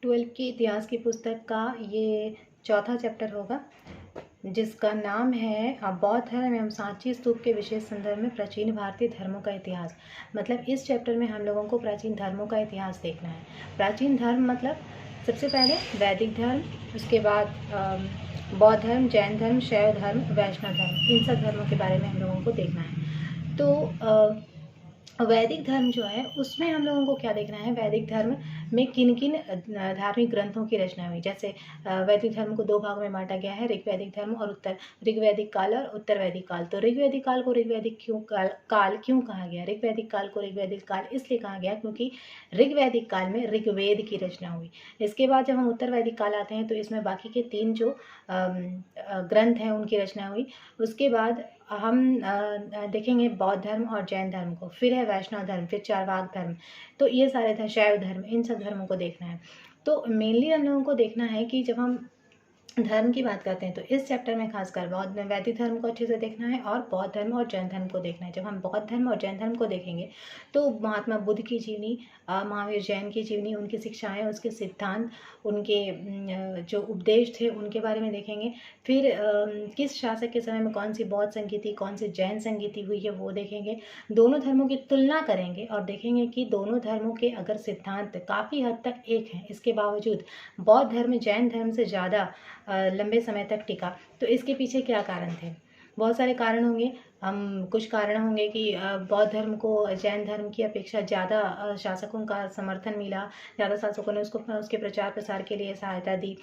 12 की इतिहास की पुस्तक का ये चौथा चैप्टर होगा, जिसका नाम है बौद्ध धर्म एवं सांची स्तूप के विशेष संदर्भ में प्राचीन भारतीय धर्मों का इतिहास। मतलब इस चैप्टर में हम लोगों को प्राचीन धर्मों का इतिहास देखना है। प्राचीन धर्म मतलब सबसे पहले वैदिक धर्म, उसके बाद बौद्ध धर्म, जैन धर्म, शैव धर्म, वैष्णव धर्म, इन सब धर्मों के बारे में हम लोगों को देखना है। तो वैदिक धर्म जो है उसमें हम लोगों को क्या देखना है, वैदिक धर्म में किन किन धार्मिक ग्रंथों की रचना हुई। जैसे वैदिक धर्म को दो भागों में बांटा गया है, ऋग्वैदिक धर्म और ऋग्वैदिक काल और उत्तर वैदिक काल। तो ऋग्वैदिक काल को ऋग्वैदिक काल क्यों कहा गया? ऋग्वैदिक काल को ऋग्वैदिक काल इसलिए कहा गया क्योंकि ऋग्वैदिक काल में ऋग्वेद की रचना हुई। इसके बाद जब हम उत्तर वैदिक काल आते हैं तो इसमें बाकी के 3 जो ग्रंथ हैं उनकी रचना हुई। उसके बाद हम देखेंगे बौद्ध धर्म और जैन धर्म को, फिर है वैष्णव धर्म, फिर चारवाक धर्म। तो ये सारे थे, शैव धर्म, इन सब धर्मों को देखना है। तो मेनली हम लोगों को देखना है कि जब हम धर्म की बात करते हैं तो इस चैप्टर में खासकर वैदिक धर्म को अच्छे से देखना है और बौद्ध धर्म और जैन धर्म को देखना है। जब हम बौद्ध धर्म और जैन धर्म को देखेंगे तो महात्मा बुद्ध की जीवनी, महावीर जैन की जीवनी, उनकी शिक्षाएं, उसके सिद्धांत, उनके जो उपदेश थे उनके बारे में देखेंगे। फिर किस शासक के समय में कौन सी बौद्ध संगीति, कौन सी जैन संगीति हुई है वो देखेंगे। दोनों धर्मों की तुलना करेंगे और देखेंगे कि दोनों धर्मों के अगर सिद्धांत काफ़ी हद तक एक हैं, इसके बावजूद बौद्ध धर्म जैन धर्म से ज़्यादा लंबे समय तक टिका, तो इसके पीछे क्या कारण थे। बहुत सारे कारण होंगे। हम कुछ कारण होंगे कि बौद्ध धर्म को जैन धर्म की अपेक्षा ज़्यादा शासकों का समर्थन मिला, ज़्यादा शासकों ने उसके प्रचार प्रसार के लिए सहायता दी,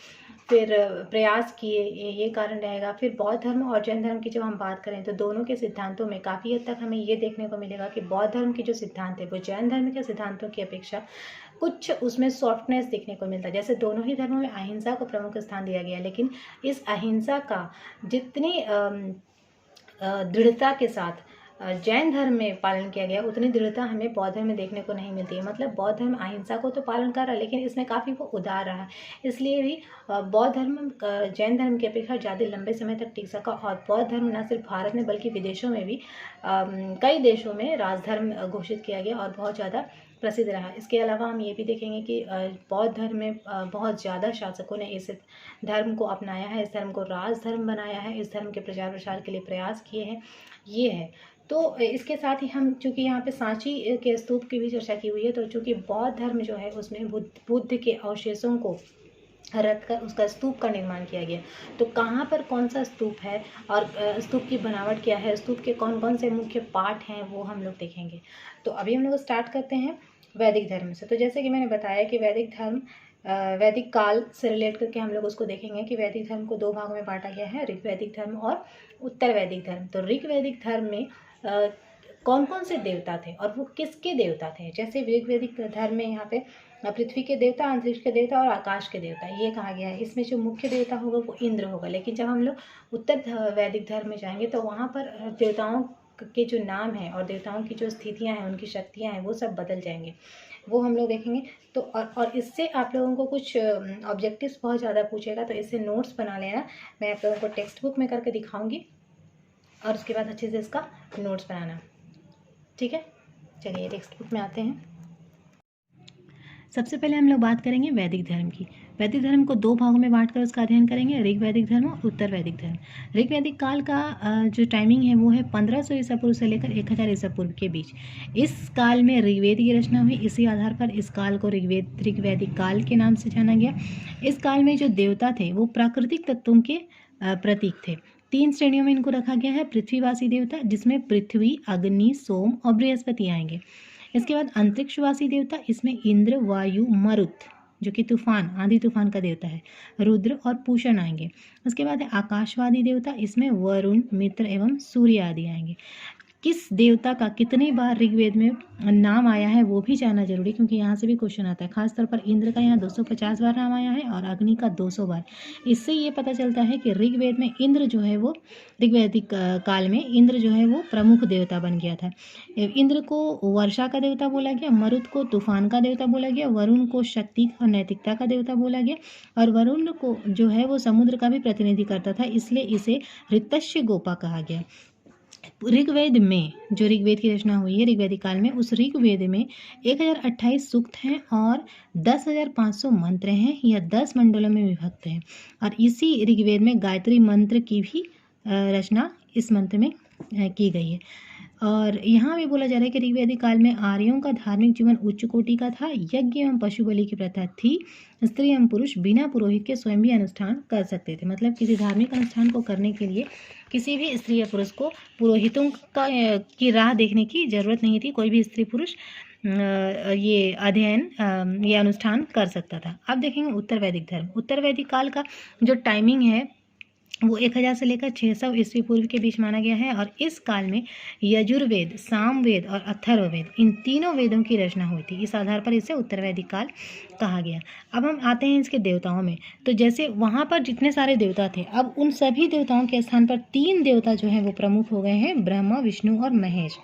फिर प्रयास किए, ये कारण रहेगा। फिर बौद्ध धर्म और जैन धर्म की जब हम बात करें तो दोनों के सिद्धांतों में काफ़ी हद तक हमें ये देखने को मिलेगा कि बौद्ध धर्म के जो सिद्धांत है वो जैन धर्म के सिद्धांतों की अपेक्षा कुछ उसमें सॉफ्टनेस देखने को मिलता है। जैसे दोनों ही धर्मों में अहिंसा को प्रमुख स्थान दिया गया है, लेकिन इस अहिंसा का जितनी दृढ़ता के साथ जैन धर्म में पालन किया गया उतनी दृढ़ता हमें बौद्ध धर्म में देखने को नहीं मिलती है। मतलब बौद्ध धर्म अहिंसा को तो पालन कर रहा है लेकिन इसमें काफ़ी वो उदार रहा है, इसलिए भी बौद्ध धर्म जैन धर्म की अपेक्षा ज़्यादा लंबे समय तक टिक सका। और बौद्ध धर्म न सिर्फ भारत में बल्कि विदेशों में भी कई देशों में राजधर्म घोषित किया गया और बहुत ज़्यादा प्रसिद्ध रहा। इसके अलावा हम ये भी देखेंगे कि बौद्ध धर्म में बहुत ज़्यादा शासकों ने इस धर्म को अपनाया है, इस धर्म को राजधर्म बनाया है, इस धर्म के प्रचार प्रसार के लिए प्रयास किए हैं, ये है। तो इसके साथ ही हम, चूँकि यहाँ पे सांची के स्तूप की भी चर्चा की हुई है, तो चूँकि बौद्ध धर्म जो है उसमें बुद्ध के अवशेषों को रख कर उसका स्तूप का निर्माण किया गया। तो कहाँ पर कौन सा स्तूप है और स्तूप की बनावट क्या है, स्तूप के कौन कौन से मुख्य पार्ट हैं, वो हम लोग देखेंगे। तो अभी हम लोग स्टार्ट करते हैं वैदिक धर्म से। तो जैसे कि मैंने बताया कि वैदिक धर्म वैदिक काल से रिलेट करके हम लोग उसको देखेंगे कि वैदिक धर्म को 2 भागों में बांटा गया है, ऋग्वैदिक धर्म और उत्तर वैदिक धर्म। तो ऋग्वैदिक धर्म में कौन कौन से देवता थे और वो किसके देवता थे। जैसे ऋग्वैदिक धर्म में यहाँ पे पृथ्वी के देवता, अंतरिक्ष के देवता और आकाश के देवता ये कहा गया है। इसमें जो मुख्य देवता होगा वो इंद्र होगा। लेकिन जब हम लोग उत्तर वैदिक धर्म में जाएंगे तो वहाँ पर देवताओं के जो नाम हैं और देवताओं की जो स्थितियाँ हैं, उनकी शक्तियाँ हैं, वो सब बदल जाएंगे, वो हम लोग देखेंगे। तो और इससे आप लोगों को कुछ ऑब्जेक्टिव्स बहुत ज़्यादा पूछेगा, तो इससे नोट्स बना लेना। मैं आप लोगों को टेक्स्ट बुक में करके दिखाऊंगी और उसके बाद अच्छे से इसका नोट्स बनाना, ठीक है। चलिए टेक्स्ट बुक में आते हैं। सबसे पहले हम लोग बात करेंगे वैदिक धर्म की। वैदिक धर्म को 2 भागों में बांटकर उसका अध्ययन करेंगे, ऋग्वैदिक धर्म और उत्तर वैदिक धर्म। ऋग्वैदिक काल का जो टाइमिंग है वो है 1500 ईसा पूर्व से लेकर 1000 ईसा पूर्व के बीच। इस काल में ऋग्वेद की रचना हुई। इसी आधार पर इस काल को ऋग्वैदिक काल के नाम से जाना गया। इस काल में जो देवता थे वो प्राकृतिक तत्वों के प्रतीक थे। 3 श्रेणियों में इनको रखा गया है। पृथ्वीवासी देवता, जिसमें पृथ्वी, अग्नि, सोम और बृहस्पति आएंगे। इसके बाद अंतरिक्षवासी देवता, इसमें इंद्र, वायु, मरुत जो कि तूफान, आंधी तूफान का देवता है, रुद्र और पूषण आएंगे। उसके बाद है आकाशवादी देवता, इसमें वरुण, मित्र एवं सूर्य आदि आएंगे। किस देवता का कितने बार ऋग्वेद में नाम आया है वो भी जानना जरूरी, क्योंकि यहाँ से भी क्वेश्चन आता है। खासतौर पर इंद्र का यहाँ 250 बार नाम आया है और अग्नि का 200 बार। इससे ये पता चलता है कि ऋग्वेद में इंद्र जो है वो, ऋग्वैदिक काल में इंद्र जो है वो प्रमुख देवता बन गया था। इंद्र को वर्षा का देवता बोला गया, मरुत को तूफान का देवता बोला गया, वरुण को शक्ति और नैतिकता का देवता बोला गया, और वरुण को जो है वो समुद्र का भी प्रतिनिधि करता था, इसलिए इसे ऋतस्य गोपा कहा गया। ऋग्वेद में जो ऋग्वेद की रचना हुई है ऋग्वेदिक काल में, उस ऋग्वेद में 1028 सूक्त हैं और 10,500 मंत्र हैं, यह 10 मंडलों में विभक्त है। और इसी ऋग्वेद में गायत्री मंत्र की भी रचना इस मंत्र में की गई है। और यहाँ भी बोला जा रहा है कि ऋग्वेदिक काल में आर्यों का धार्मिक जीवन उच्च कोटि का था। यज्ञ एवं पशु बलि की प्रथा थी। स्त्री एवं पुरुष बिना पुरोहित के स्वयं भी अनुष्ठान कर सकते थे। मतलब किसी धार्मिक अनुष्ठान को करने के लिए किसी भी स्त्री या पुरुष को पुरोहितों की राह देखने की जरूरत नहीं थी। कोई भी स्त्री पुरुष ये अध्ययन ये अनुष्ठान कर सकता था। अब देखेंगे उत्तर वैदिक धर्म। उत्तर वैदिक काल का जो टाइमिंग है वो 1000 से लेकर 600 ईस्वी पूर्व के बीच माना गया है। और इस काल में यजुर्वेद, सामवेद और अथर्ववेद, इन तीनों वेदों की रचना हुई थी। इस आधार पर इसे उत्तर वैदिक काल कहा गया। अब हम आते हैं इसके देवताओं में। तो जैसे वहाँ पर जितने सारे देवता थे, अब उन सभी देवताओं के स्थान पर 3 देवता जो हैं वो प्रमुख हो गए हैं, ब्रह्मा, विष्णु और महेश।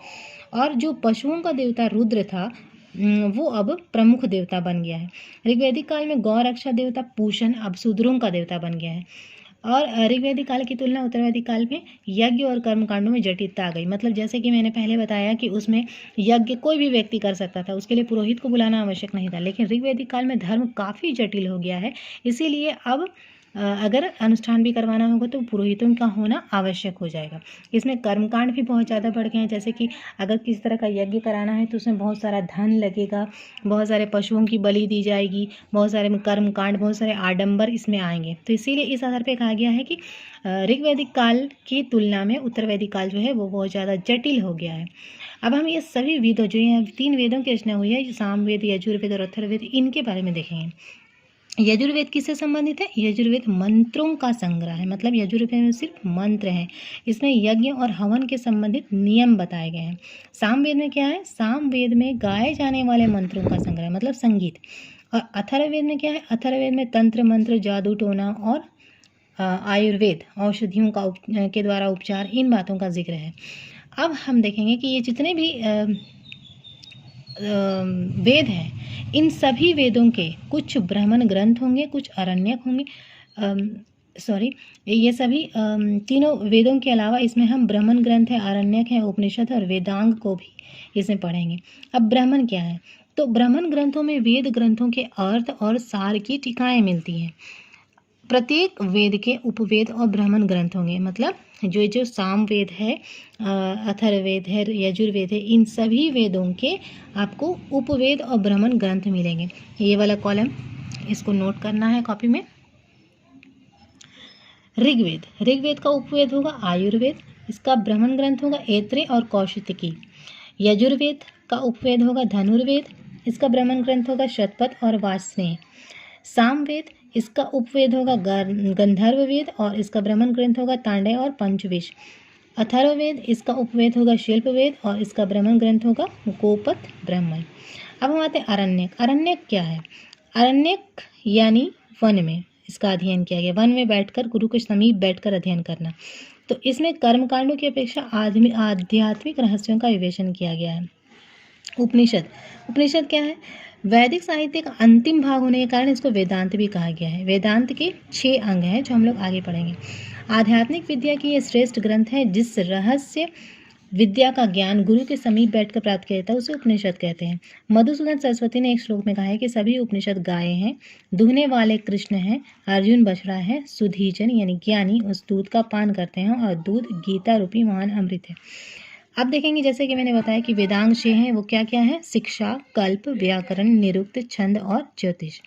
और जो पशुओं का देवता रुद्र था वो अब प्रमुख देवता बन गया है। ऋग्वैदिक काल में गौ रक्षा देवता पूषण अब शूद्रों का देवता बन गया है। और ऋग्वैदिक काल की तुलना उत्तर वैदिक काल में यज्ञ और कर्म कांडों में जटिलता आ गई। मतलब जैसे कि मैंने पहले बताया कि उसमें यज्ञ कोई भी व्यक्ति कर सकता था, उसके लिए पुरोहित को बुलाना आवश्यक नहीं था। लेकिन ऋग्वैदिक काल में धर्म काफ़ी जटिल हो गया है, इसीलिए अब अगर अनुष्ठान भी करवाना होगा तो पुरोहितों का होना आवश्यक हो जाएगा। इसमें कर्मकांड भी बहुत ज़्यादा बढ़ गए हैं। जैसे कि अगर किसी तरह का यज्ञ कराना है तो उसमें बहुत सारा धन लगेगा, बहुत सारे पशुओं की बलि दी जाएगी, बहुत सारे कर्मकांड, बहुत सारे आडंबर इसमें आएंगे। तो इसीलिए इस आधार पर कहा गया है कि ऋग्वैदिक काल की तुलना में उत्तर वैदिक काल जो है वो बहुत ज़्यादा जटिल हो गया है। अब हम ये सभी वेदों, जो ये 3 वेदों की रचना हुई है, सामवेद, यजुर्वेद और अथर्ववेद, इनके बारे में देखेंगे। यजुर्वेद किससे संबंधित है? यजुर्वेद मंत्रों का संग्रह है। मतलब यजुर्वेद में सिर्फ मंत्र हैं, इसमें यज्ञ और हवन के संबंधित नियम बताए गए हैं। सामवेद में क्या है? सामवेद में गाए जाने वाले मंत्रों का संग्रह, मतलब संगीत। और अथर्ववेद में क्या है? अथर्ववेद में तंत्र, मंत्र, जादू टोना और आयुर्वेद, औषधियों के द्वारा उपचार, इन बातों का जिक्र है। अब हम देखेंगे कि ये जितने भी वेद हैं, इन सभी वेदों के कुछ ब्राह्मण ग्रंथ होंगे, कुछ आरण्यक होंगे। ये सभी तीनों वेदों के अलावा इसमें हम ब्राह्मण ग्रंथ है, आरण्यक है, उपनिषद और वेदांग को भी इसमें पढ़ेंगे। अब ब्राह्मण क्या है? तो ब्राह्मण ग्रंथों में वेद ग्रंथों के अर्थ और सार की टीकाएं मिलती हैं। प्रत्येक वेद के उपवेद और ब्राह्मण ग्रंथ होंगे। मतलब जो सामवेद है, अथर्ववेद है, यजुर्वेद है, इन सभी वेदों के आपको उपवेद और ब्राह्मण ग्रंथ मिलेंगे। ये वाला कॉलम इसको नोट करना है कॉपी में। ऋग्वेद का उपवेद होगा आयुर्वेद, इसका ब्राह्मण ग्रंथ होगा ऐत्रेय और कौशिकी। यजुर्वेद का उपवेद होगा धनुर्वेद, इसका ब्राह्मण ग्रंथ होगा शतपथ और वार्ष्णेय। सामवेद, इसका उपवेद होगा गंधर्ववेद और इसका ब्राह्मण ग्रंथ होगा तांडेय और पंचविश। अथर्ववेद, इसका उपवेद होगा शिल्पवेद और इसका ब्राह्मण ग्रंथ होगा गोपथ ब्राह्मण। अब हम आते हैं आरण्यक। आरण्यक क्या है? आरण्यक यानी वन में इसका अध्ययन किया गया, वन में बैठकर, गुरु के समीप बैठकर अध्ययन करना। तो इसमें कर्मकांडों की अपेक्षा आध्यात्मिक रहस्यों का विवेचन किया गया है। उपनिषद क्या है? वैदिक साहित्य का अंतिम भाग होने के कारण इसको वेदांत भी कहा गया है। वेदांत के 6 अंग हैं जो हम लोग आगे पढ़ेंगे। आध्यात्मिक विद्या की ये श्रेष्ठ ग्रंथ है। जिस रहस्य विद्या का ज्ञान गुरु के समीप बैठकर प्राप्त किया जाता है उसे उपनिषद कहते हैं। मधुसूदन सरस्वती ने एक श्लोक में कहा है कि सभी उपनिषद गाय हैं, दुहने वाले कृष्ण हैं, अर्जुन बछड़ा है, सुधीजन यानी ज्ञानी उस दूध का पान करते हैं और दूध गीता रूपी महान अमृत है। अब देखेंगे जैसे कि मैंने बताया कि वेदांग 6 हैं, वो क्या क्या है? शिक्षा, कल्प, व्याकरण, निरुक्त, छंद और ज्योतिष।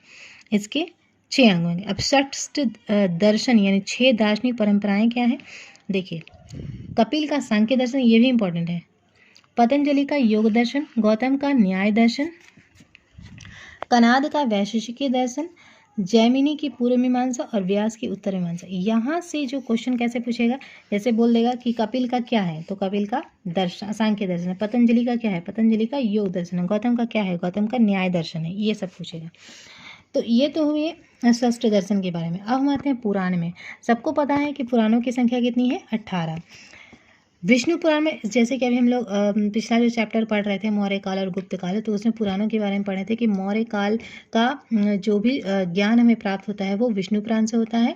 इसके 6 अंग होंगे। अब षष्ठ दर्शन यानी 6 दार्शनिक परंपराएं क्या है? देखिए, कपिल का सांख्य दर्शन, ये भी इंपॉर्टेंट है। पतंजलि का योग दर्शन, गौतम का न्याय दर्शन, कनाद का वैशेषिकीय दर्शन, जैमिनी की पूर्व मीमांसा और व्यास की उत्तर मीमांसा। यहाँ से जो क्वेश्चन कैसे पूछेगा, जैसे बोल देगा कि कपिल का क्या है तो कपिल का दर्शन सांख्य दर्शन है, पतंजलि का क्या है, पतंजलि का योग दर्शन है, गौतम का क्या है, गौतम का न्याय दर्शन है, ये सब पूछेगा। तो ये तो हुए षष्ठ दर्शन के बारे में। अब हम आते हैं पुराण में। सबको पता है कि पुराणों की संख्या कितनी है? 18। विष्णु पुराण में, जैसे कि अभी हम लोग पिछला जो चैप्टर पढ़ रहे थे मौर्य काल और गुप्त काल, तो उसमें पुराणों के बारे में पढ़े थे कि मौर्य काल का जो भी ज्ञान हमें प्राप्त होता है वो विष्णु पुराण से होता है।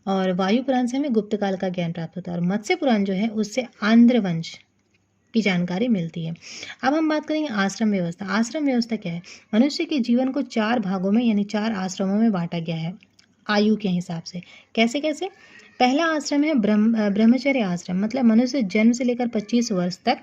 और वायु पुराण से हमें गुप्त काल का ज्ञान प्राप्त होता है। और मत्स्य पुराण जो है उससे आंध्र वंश की जानकारी मिलती है। अब हम बात करेंगे आश्रम व्यवस्था। आश्रम व्यवस्था क्या है? मनुष्य के जीवन को 4 भागों में यानी 4 आश्रमों में बांटा गया है आयु के हिसाब से। कैसे कैसे? पहला आश्रम है ब्रह्मचर्य आश्रम, मतलब मनुष्य जन्म से लेकर 25 वर्ष तक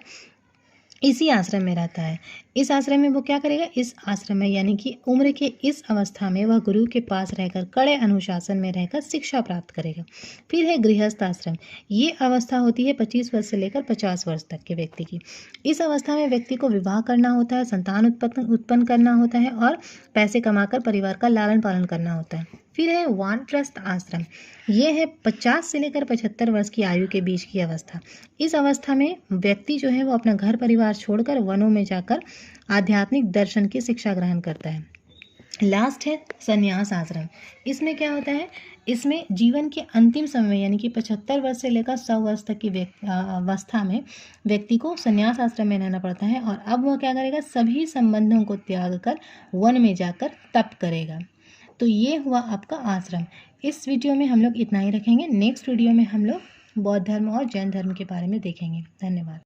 इसी आश्रम में रहता है। इस आश्रम में वो क्या करेगा? इस आश्रम में यानी कि उम्र के इस अवस्था में वह गुरु के पास रहकर कड़े अनुशासन में रहकर शिक्षा प्राप्त करेगा। फिर है गृहस्थ आश्रम। ये अवस्था होती है 25 वर्ष से लेकर 50 वर्ष तक के व्यक्ति की। इस अवस्था में व्यक्ति को विवाह करना होता है, संतान उत्पन्न करना होता है और पैसे कमाकर परिवार का लालन पालन करना होता है। फिर है वानप्रस्थ आश्रम। ये है 50 से लेकर 75 वर्ष की आयु के बीच की अवस्था। इस अवस्था में व्यक्ति जो है वो अपना घर परिवार छोड़कर वनों में जाकर आध्यात्मिक दर्शन की शिक्षा ग्रहण करता है। लास्ट है संन्यास आश्रम। इसमें क्या होता है? इसमें जीवन के अंतिम समय यानी कि 75 वर्ष से लेकर 100 वर्ष तक की अवस्था में व्यक्ति को संन्यास आश्रम में रहना पड़ता है। और अब वह क्या करेगा? सभी संबंधों को त्याग कर वन में जाकर तप करेगा। तो ये हुआ आपका आश्रम। इस वीडियो में हम लोग इतना ही रखेंगे। नेक्स्ट वीडियो में हम लोग बौद्ध धर्म और जैन धर्म के बारे में देखेंगे। धन्यवाद।